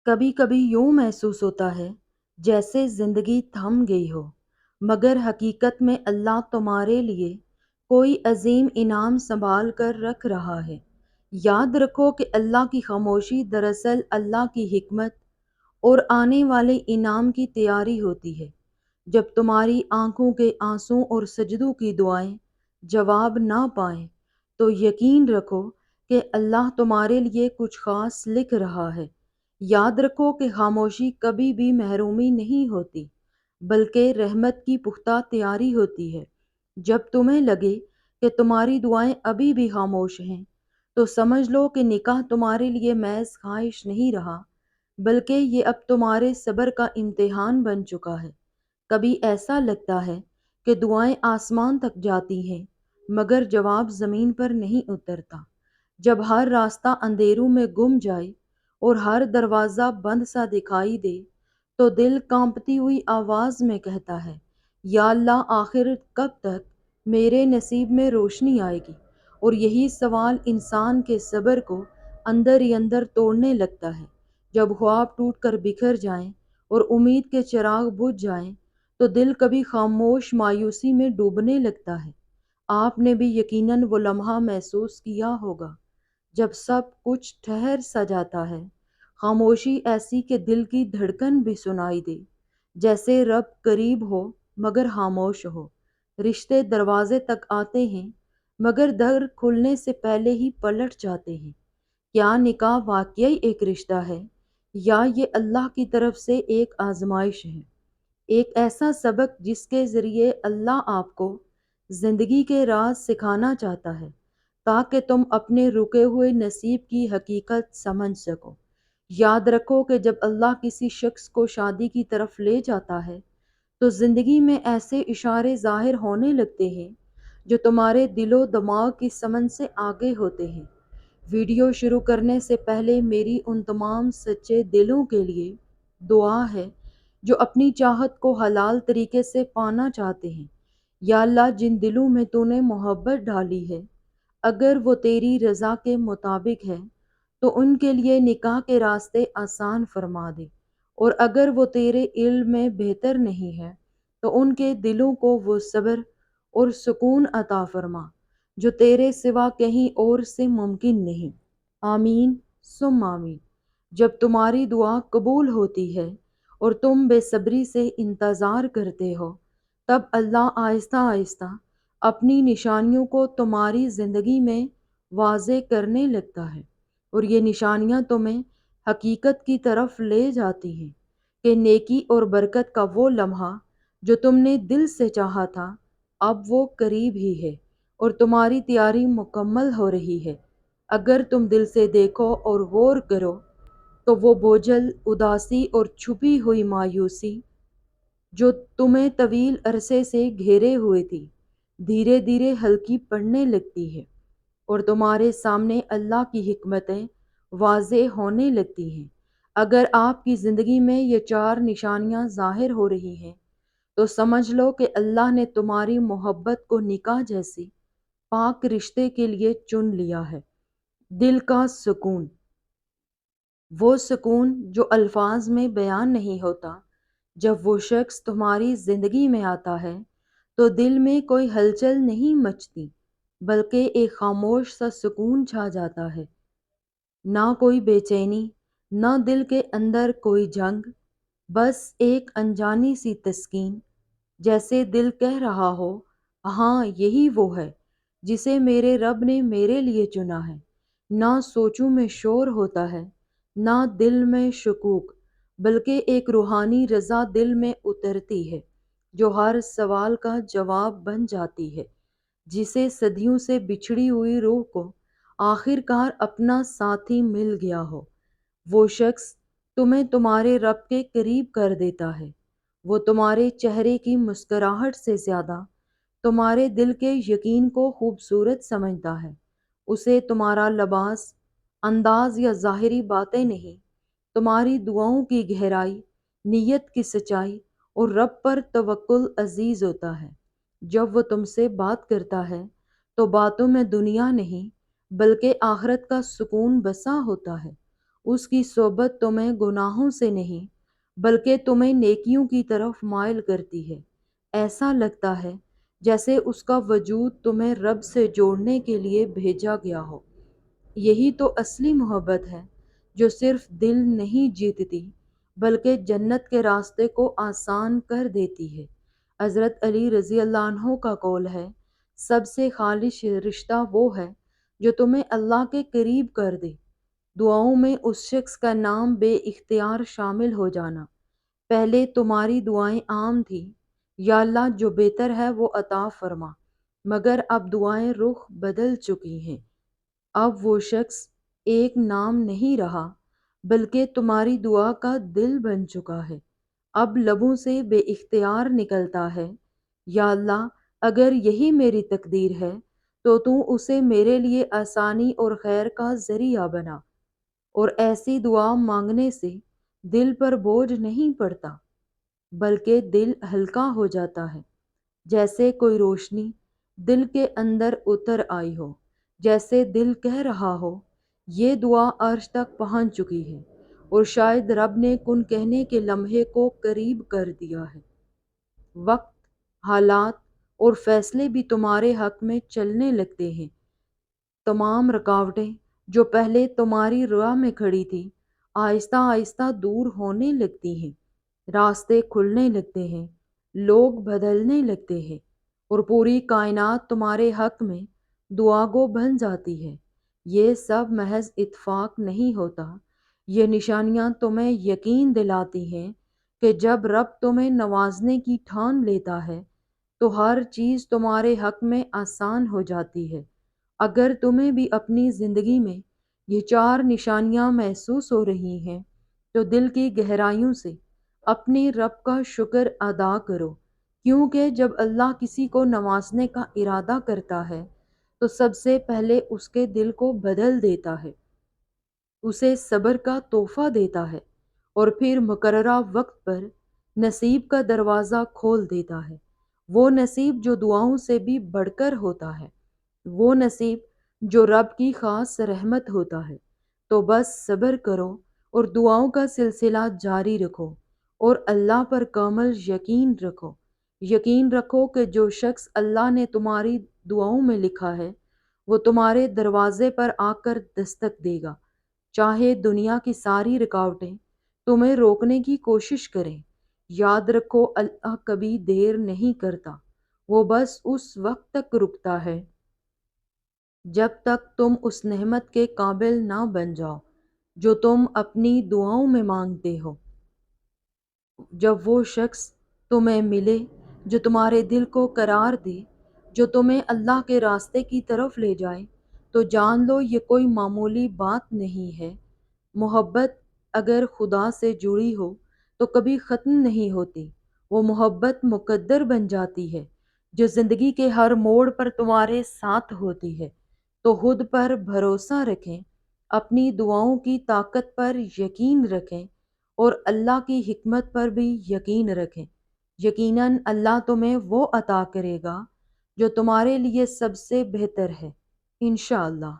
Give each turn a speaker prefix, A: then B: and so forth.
A: کبھی کبھی یوں محسوس ہوتا ہے جیسے زندگی تھم گئی ہو، مگر حقیقت میں اللہ تمہارے لیے کوئی عظیم انعام سنبھال کر رکھ رہا ہے۔ یاد رکھو کہ اللہ کی خاموشی دراصل اللہ کی حکمت اور آنے والے انعام کی تیاری ہوتی ہے۔ جب تمہاری آنکھوں کے آنسوں اور سجدوں کی دعائیں جواب نہ پائیں تو یقین رکھو کہ اللہ تمہارے لیے کچھ خاص لکھ رہا ہے۔ یاد رکھو کہ خاموشی کبھی بھی محرومی نہیں ہوتی، بلکہ رحمت کی پختہ تیاری ہوتی ہے۔ جب تمہیں لگے کہ تمہاری دعائیں ابھی بھی خاموش ہیں، تو سمجھ لو کہ نکاح تمہارے لیے محض خواہش نہیں رہا، بلکہ یہ اب تمہارے صبر کا امتحان بن چکا ہے۔ کبھی ایسا لگتا ہے کہ دعائیں آسمان تک جاتی ہیں، مگر جواب زمین پر نہیں اترتا۔ جب ہر راستہ اندھیروں میں گم جائے اور ہر دروازہ بند سا دکھائی دے، تو دل کانپتی ہوئی آواز میں کہتا ہے، یا اللہ، آخر کب تک میرے نصیب میں روشنی آئے گی؟ اور یہی سوال انسان کے صبر کو اندر ہی اندر توڑنے لگتا ہے۔ جب خواب ٹوٹ کر بکھر جائیں اور امید کے چراغ بجھ جائیں، تو دل کبھی خاموش مایوسی میں ڈوبنے لگتا ہے۔ آپ نے بھی یقیناً وہ لمحہ محسوس کیا ہوگا جب سب کچھ ٹھہر سا جاتا ہے، خاموشی ایسی کہ دل کی دھڑکن بھی سنائی دے، جیسے رب قریب ہو مگر خاموش ہو۔ رشتے دروازے تک آتے ہیں، مگر در کھلنے سے پہلے ہی پلٹ جاتے ہیں۔ کیا نکاح واقعی ایک رشتہ ہے، یا یہ اللہ کی طرف سے ایک آزمائش ہے؟ ایک ایسا سبق جس کے ذریعے اللہ آپ کو زندگی کے راز سکھانا چاہتا ہے، تاکہ تم اپنے رکے ہوئے نصیب کی حقیقت سمجھ سکو۔ یاد رکھو کہ جب اللہ کسی شخص کو شادی کی طرف لے جاتا ہے، تو زندگی میں ایسے اشارے ظاہر ہونے لگتے ہیں جو تمہارے دل و دماغ کی سمجھ سے آگے ہوتے ہیں۔ ویڈیو شروع کرنے سے پہلے میری ان تمام سچے دلوں کے لیے دعا ہے جو اپنی چاہت کو حلال طریقے سے پانا چاہتے ہیں۔ یا اللہ، جن دلوں میں تو نے محبت ڈالی ہے، اگر وہ تیری رضا کے مطابق ہے تو ان کے لیے نکاح کے راستے آسان فرما دے، اور اگر وہ تیرے علم میں بہتر نہیں ہے تو ان کے دلوں کو وہ صبر اور سکون عطا فرما جو تیرے سوا کہیں اور سے ممکن نہیں۔ آمین ثم آمین۔ جب تمہاری دعا قبول ہوتی ہے اور تم بے صبری سے انتظار کرتے ہو، تب اللہ آہستہ آہستہ اپنی نشانیوں کو تمہاری زندگی میں واضح کرنے لگتا ہے، اور یہ نشانیاں تمہیں حقیقت کی طرف لے جاتی ہیں کہ نیکی اور برکت کا وہ لمحہ جو تم نے دل سے چاہا تھا، اب وہ قریب ہی ہے اور تمہاری تیاری مکمل ہو رہی ہے۔ اگر تم دل سے دیکھو اور غور کرو تو وہ بوجھل اداسی اور چھپی ہوئی مایوسی جو تمہیں طویل عرصے سے گھیرے ہوئے تھی، دھیرے دھیرے ہلکی پڑنے لگتی ہے، اور تمہارے سامنے اللہ کی حکمتیں واضح ہونے لگتی ہیں۔ اگر آپ کی زندگی میں یہ چار نشانیاں ظاہر ہو رہی ہیں، تو سمجھ لو کہ اللہ نے تمہاری محبت کو نکاح جیسی پاک رشتے کے لیے چن لیا ہے۔ دل کا سکون، وہ سکون جو الفاظ میں بیان نہیں ہوتا۔ جب وہ شخص تمہاری زندگی میں آتا ہے تو دل میں کوئی ہلچل نہیں مچتی، بلکہ ایک خاموش سا سکون چھا جاتا ہے۔ نہ کوئی بے چینی، نہ دل کے اندر کوئی جنگ، بس ایک انجانی سی تسکین، جیسے دل کہہ رہا ہو، ہاں یہی وہ ہے جسے میرے رب نے میرے لیے چنا ہے۔ نہ سوچوں میں شور ہوتا ہے، نہ دل میں شکوک، بلکہ ایک روحانی رضا دل میں اترتی ہے جو ہر سوال کا جواب بن جاتی ہے، جسے صدیوں سے بچھڑی ہوئی روح کو آخر کار اپنا ساتھی مل گیا ہو۔ وہ شخص تمہیں تمہارے رب کے قریب کر دیتا ہے۔ وہ تمہارے چہرے کی مسکراہٹ سے زیادہ تمہارے دل کے یقین کو خوبصورت سمجھتا ہے۔ اسے تمہارا لباس، انداز یا ظاہری باتیں نہیں، تمہاری دعاؤں کی گہرائی، نیت کی سچائی اور رب پر توکل عزیز ہوتا ہے۔ جب وہ تم سے بات کرتا ہے تو باتوں میں دنیا نہیں، بلکہ آخرت کا سکون بسا ہوتا ہے۔ اس کی صحبت تمہیں گناہوں سے نہیں بلکہ تمہیں نیکیوں کی طرف مائل کرتی ہے۔ ایسا لگتا ہے جیسے اس کا وجود تمہیں رب سے جوڑنے کے لیے بھیجا گیا ہو۔ یہی تو اصلی محبت ہے جو صرف دل نہیں جیتتی بلکہ جنت کے راستے کو آسان کر دیتی ہے۔ حضرت علی رضی اللہ عنہ کا قول ہے، سب سے خالص رشتہ وہ ہے جو تمہیں اللہ کے قریب کر دے۔ دعاؤں میں اس شخص کا نام بے اختیار شامل ہو جانا۔ پہلے تمہاری دعائیں عام تھیں، یا اللہ جو بہتر ہے وہ عطا فرما، مگر اب دعائیں رخ بدل چکی ہیں۔ اب وہ شخص ایک نام نہیں رہا بلکہ تمہاری دعا کا دل بن چکا ہے۔ اب لبوں سے بے اختیار نکلتا ہے، یا اللہ اگر یہی میری تقدیر ہے تو اسے میرے لیے آسانی اور خیر کا ذریعہ بنا۔ اور ایسی دعا مانگنے سے دل پر بوجھ نہیں پڑتا بلکہ دل ہلکا ہو جاتا ہے، جیسے کوئی روشنی دل کے اندر اتر آئی ہو، جیسے دل کہہ رہا ہو یہ دعا عرش تک پہنچ چکی ہے اور شاید رب نے کن کہنے کے لمحے کو قریب کر دیا ہے۔ وقت، حالات اور فیصلے بھی تمہارے حق میں چلنے لگتے ہیں۔ تمام رکاوٹیں جو پہلے تمہاری راہ میں کھڑی تھی آہستہ آہستہ دور ہونے لگتی ہیں، راستے کھلنے لگتے ہیں، لوگ بدلنے لگتے ہیں اور پوری کائنات تمہارے حق میں دعا گو بن جاتی ہے۔ یہ سب محض اتفاق نہیں ہوتا، یہ نشانیاں تمہیں یقین دلاتی ہیں کہ جب رب تمہیں نوازنے کی ٹھان لیتا ہے تو ہر چیز تمہارے حق میں آسان ہو جاتی ہے۔ اگر تمہیں بھی اپنی زندگی میں یہ چار نشانیاں محسوس ہو رہی ہیں تو دل کی گہرائیوں سے اپنے رب کا شکر ادا کرو، کیونکہ جب اللہ کسی کو نوازنے کا ارادہ کرتا ہے تو سب سے پہلے اس کے دل کو بدل دیتا ہے، اسے صبر کا تحفہ دیتا ہے اور پھر مقررہ وقت پر نصیب کا دروازہ کھول دیتا ہے۔ وہ نصیب جو دعاؤں سے بھی بڑھ کر ہوتا ہے، وہ نصیب جو رب کی خاص رحمت ہوتا ہے۔ تو بس صبر کرو اور دعاؤں کا سلسلہ جاری رکھو اور اللہ پر کامل یقین رکھو۔ یقین رکھو کہ جو شخص اللہ نے تمہاری دعاؤں میں لکھا ہے وہ تمہارے دروازے پر آ کر دستک دے گا، چاہے دنیا کی ساری رکاوٹیں تمہیں روکنے کی کوشش کریں۔ یاد رکھو اللہ کبھی دیر نہیں کرتا، وہ بس اس وقت تک رکتا ہے جب تک تم اس نعمت کے قابل نہ بن جاؤ جو تم اپنی دعاؤں میں مانگتے ہو۔ جب وہ شخص تمہیں ملے جو تمہارے دل کو قرار دے، جو تمہیں اللہ کے راستے کی طرف لے جائے، تو جان لو یہ کوئی معمولی بات نہیں ہے۔ محبت اگر خدا سے جڑی ہو تو کبھی ختم نہیں ہوتی، وہ محبت مقدر بن جاتی ہے جو زندگی کے ہر موڑ پر تمہارے ساتھ ہوتی ہے۔ تو خود پر بھروسہ رکھیں، اپنی دعاؤں کی طاقت پر یقین رکھیں اور اللہ کی حکمت پر بھی یقین رکھیں۔ یقیناً اللہ تمہیں وہ عطا کرے گا جو تمہارے لیے سب سے بہتر ہے، انشاءاللہ۔